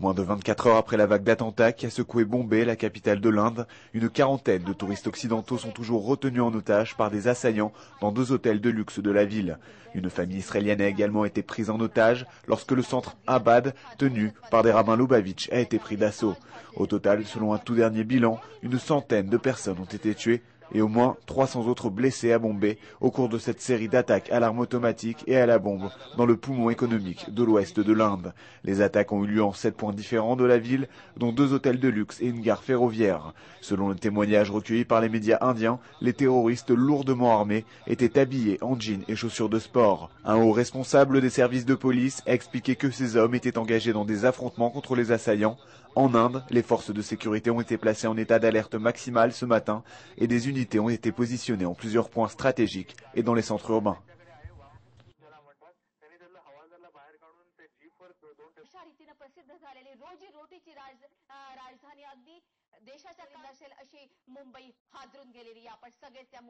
Moins de 24 heures après la vague d'attentats qui a secoué Bombay, la capitale de l'Inde, une quarantaine de touristes occidentaux sont toujours retenus en otage par des assaillants dans 2 hôtels de luxe de la ville. Une famille israélienne a également été prise en otage lorsque le centre Abad, tenu par des rabbins Lubavitch, a été pris d'assaut. Au total, selon un tout dernier bilan, une centaine de personnes ont été tuées et au moins 300 autres blessés à Bombay au cours de cette série d'attaques à l'arme automatique et à la bombe dans le poumon économique de l'ouest de l'Inde. Les attaques ont eu lieu en 7 points différents de la ville, dont 2 hôtels de luxe et une gare ferroviaire. Selon le témoignage recueilli par les médias indiens, les terroristes lourdement armés étaient habillés en jeans et chaussures de sport. Un haut responsable des services de police a expliqué que ces hommes étaient engagés dans des affrontements contre les assaillants. En Inde, les forces de sécurité ont été placées en état d'alerte maximale ce matin et des unités ont été positionnées en plusieurs points stratégiques et dans les centres urbains. अशा रीतीने प्रसिद्ध झालेली रोजी रोटीची राजधानी अगदी देशाच्या असेल अशी मुंबई हादरून गेलेली आपण सगळेच त्या